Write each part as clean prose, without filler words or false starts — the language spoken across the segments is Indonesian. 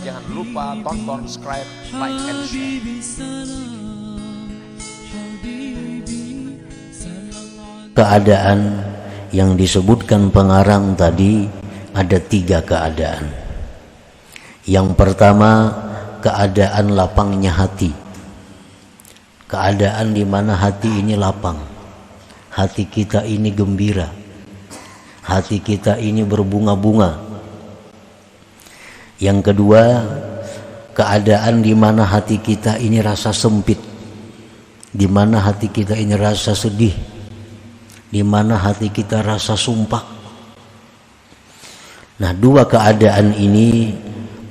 Jangan lupa tonton, subscribe, like, and share. Keadaan yang disebutkan pengarang tadi ada 3 keadaan. Yang pertama, keadaan lapangnya hati. Keadaan di mana hati ini lapang, hati kita ini gembira, hati kita ini berbunga-bunga. Yang kedua, keadaan di mana hati kita ini rasa sempit, di mana hati kita ini rasa sedih, di mana hati kita rasa sumpah. Nah, 2 keadaan ini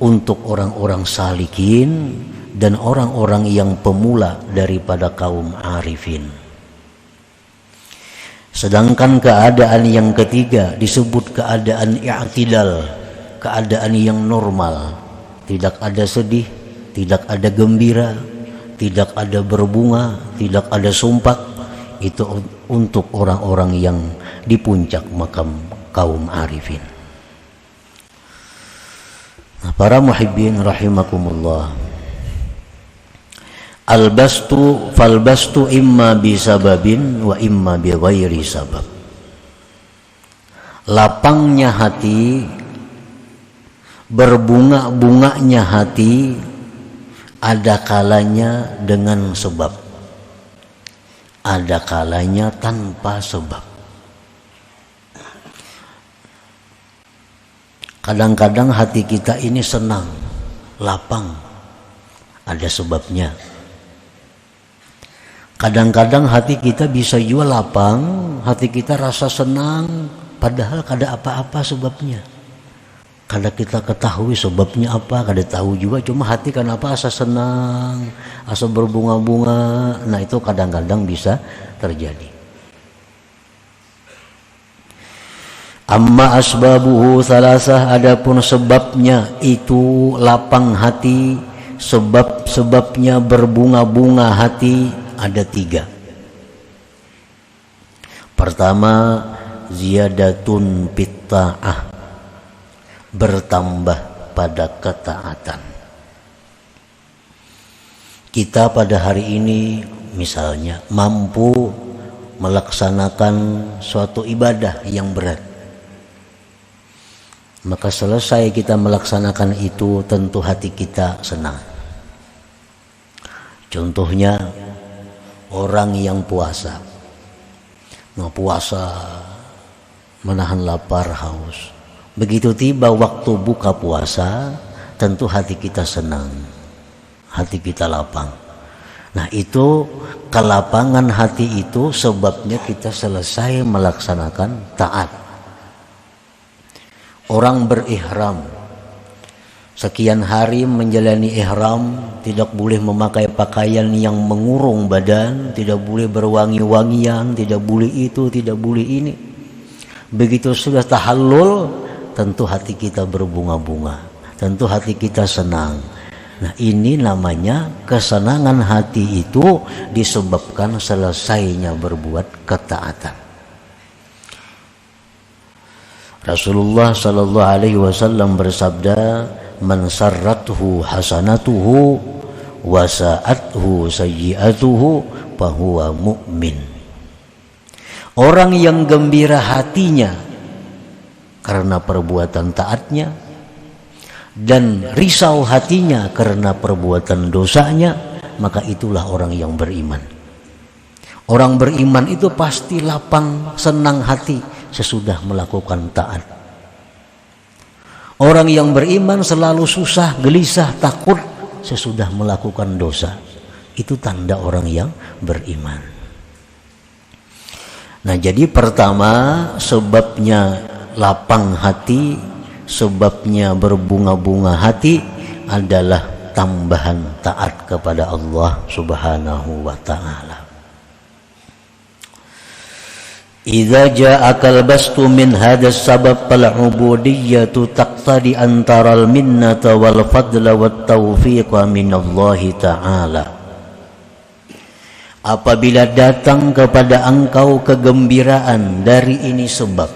untuk orang-orang salikin dan orang-orang yang pemula daripada kaum arifin. Sedangkan keadaan yang ketiga disebut keadaan i'tidal, keadaan yang normal, tidak ada sedih, tidak ada gembira, tidak ada berbunga, tidak ada sumpah. Itu untuk orang-orang yang di puncak makam kaum arifin. Nah, para muhibbin rahimakumullah, falbastu imma bisababin wa imma bi ghairi sabab. Lapangnya hati, berbunga-bunganya hati ada kalanya dengan sebab, ada kalanya tanpa sebab. Kadang-kadang hati kita ini senang, lapang, ada sebabnya. Kadang-kadang hati kita bisa juga lapang, hati kita rasa senang, padahal kada apa-apa sebabnya. Kada kita ketahui sebabnya apa, kada tahu juga, cuma hati kenapa asa senang, asa berbunga-bunga. Nah, itu kadang-kadang bisa terjadi. Amma asbabuhu salasah, adapun sebabnya itu lapang hati, sebab-sebabnya berbunga-bunga hati ada 3. Pertama, ziyadatun bitta'ah, bertambah pada ketaatan. Kita pada hari ini misalnya mampu melaksanakan suatu ibadah yang berat, maka selesai kita melaksanakan itu tentu hati kita senang. Contohnya orang yang puasa, menahan lapar haus. Begitu tiba waktu buka puasa, tentu hati kita senang, hati kita lapang. Nah, itu kelapangan hati itu sebabnya kita selesai melaksanakan taat. Orang berihram, sekian hari menjalani ihram, tidak boleh memakai pakaian yang mengurung badan, tidak boleh berwangi-wangian, tidak boleh itu, tidak boleh ini. Begitu sudah tahallul, tentu hati kita berbunga-bunga, tentu hati kita senang. Nah, ini namanya kesenangan hati itu disebabkan selesainya berbuat ketaatan. Rasulullah sallallahu alaihi wasallam bersabda, "Man sarrathu hasanatuhu wa sa'athu sayyi'atuhu fahuwa mu'min." Orang yang gembira hatinya karena perbuatan taatnya dan risau hatinya karena perbuatan dosanya, maka itulah orang yang beriman. Orang beriman itu pasti lapang, senang hati sesudah melakukan taat. Orang yang beriman selalu susah, gelisah, takut sesudah melakukan dosa. Itu tanda orang yang beriman. Nah, jadi pertama, sebabnya lapang hati, sebabnya berbunga-bunga hati adalah tambahan taat kepada Allah Subhanahu wa ta'ala. Idza ja'akal bastu min hadas sabab fal ubudiyyatu taqtadi antaral minnata wal fadla wat taufiqa min Allah ta'ala. Apabila datang kepada engkau kegembiraan dari ini sebab,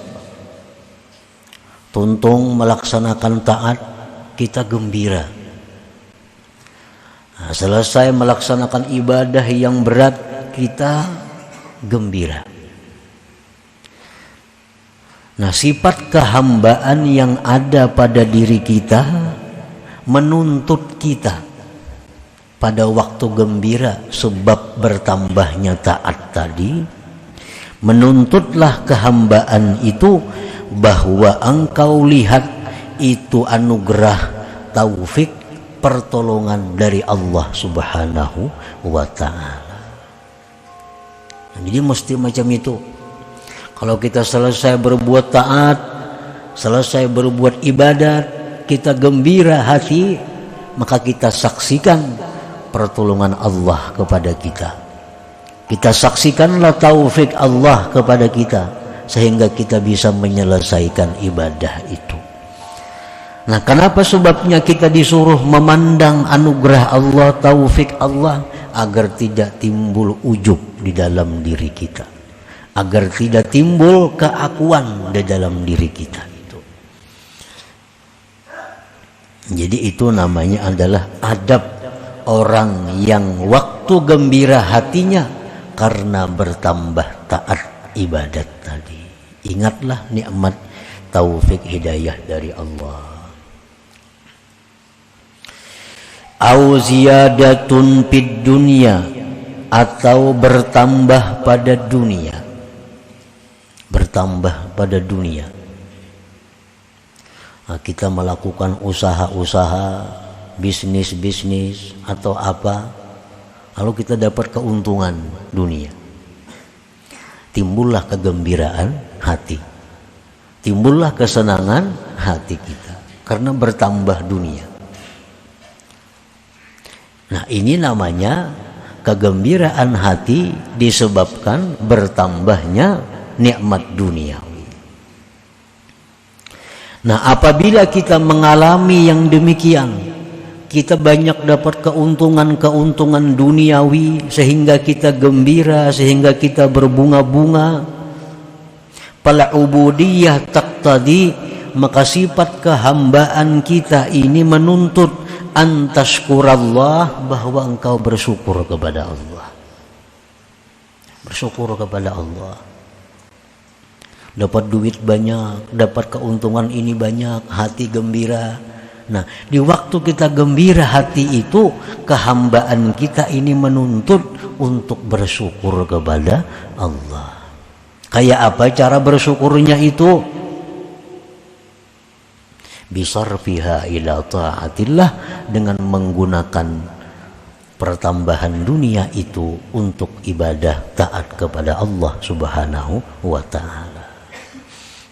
tuntung melaksanakan taat, kita gembira. Nah, selesai melaksanakan ibadah yang berat, kita gembira. Nah, sifat kehambaan yang ada pada diri kita menuntut kita pada waktu gembira sebab bertambahnya taat tadi, menuntutlah kehambaan itu bahwa engkau lihat itu anugerah, taufik, pertolongan dari Allah Subhanahu wa ta'ala. Jadi mesti macam itu. Kalau kita selesai berbuat taat, selesai berbuat ibadat, kita gembira hati, maka kita saksikan pertolongan Allah kepada kita. Kita saksikanlah taufik Allah kepada kita, sehingga kita bisa menyelesaikan ibadah itu. Nah, kenapa sebabnya kita disuruh memandang anugerah Allah, taufik Allah, agar tidak timbul ujub di dalam diri kita, agar tidak timbul keakuan di dalam diri kita itu. Jadi itu namanya adalah adab orang yang waktu gembira hatinya karena bertambah taat ibadat tadi. Ingatlah nikmat taufik hidayah dari Allah. Au ziyadatun fid dunya, atau bertambah pada dunia. Bertambah pada dunia. Nah, kita melakukan usaha-usaha, bisnis-bisnis atau apa, lalu kita dapat keuntungan dunia. Timbullah kegembiraan hati, timbullah kesenangan hati kita karena bertambah dunia. Nah, ini namanya kegembiraan hati disebabkan bertambahnya nikmat duniawi. Nah, apabila kita mengalami yang demikian, kita banyak dapat keuntungan-keuntungan duniawi sehingga kita gembira, sehingga kita berbunga-bunga. Fal ubudiyah taqtadi, maka sifat kehambaan kita ini menuntut antashkurallah, bahwa engkau bersyukur kepada Allah. Bersyukur kepada Allah. Dapat duit banyak, dapat keuntungan ini banyak, hati gembira. Nah, di waktu kita gembira hati itu, kehambaan kita ini menuntut untuk bersyukur kepada Allah. Kayak apa cara bersyukurnya itu? Bisarfiha ila ta'atillah, dengan menggunakan pertambahan dunia itu untuk ibadah taat kepada Allah Subhanahu wa ta'ala.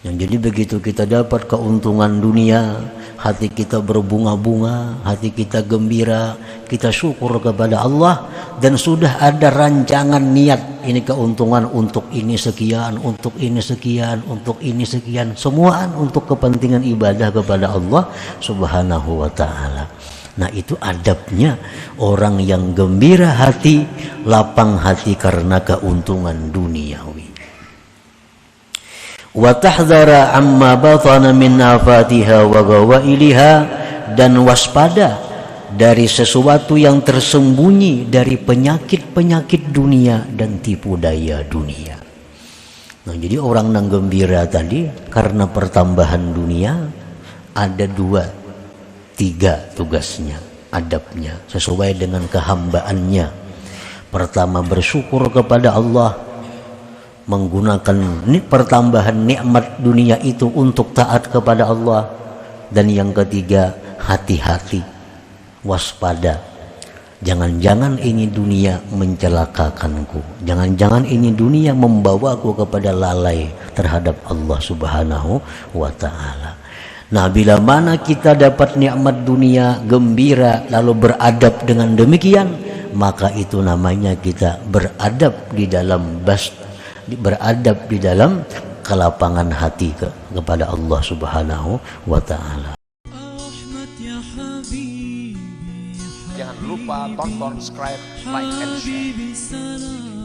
Yang jadi begitu kita dapat keuntungan dunia, hati kita berbunga-bunga, hati kita gembira, kita syukur kepada Allah, dan sudah ada rancangan niat, ini keuntungan untuk ini sekian, untuk ini sekian, untuk ini sekian, semuaan untuk kepentingan ibadah kepada Allah Subhanahu wa ta'ala. Nah, itu adabnya orang yang gembira hati, lapang hati karena keuntungan duniawi. Wa tahdhara amma batana min afatiha wa gawailiha, dan waspada dari sesuatu yang tersembunyi dari penyakit-penyakit dunia dan tipu daya dunia. Nah, jadi orang yang gembira tadi karena pertambahan dunia ada 2-3 tugasnya, adabnya sesuai dengan kehambaannya. Pertama, bersyukur kepada Allah, menggunakan pertambahan nikmat dunia itu untuk taat kepada Allah. Dan yang ketiga, hati-hati, waspada, jangan-jangan ini dunia mencelakakanku, jangan-jangan ini dunia membawaku kepada lalai terhadap Allah Subhanahu wa ta'ala. Nah, bila mana kita dapat nikmat dunia, gembira, lalu beradab dengan demikian, maka itu namanya kita beradab di dalam beradab di dalam kelapangan hati kepada Allah Subhanahu wa ta'ala. Jangan lupa tonton, subscribe, like, and share.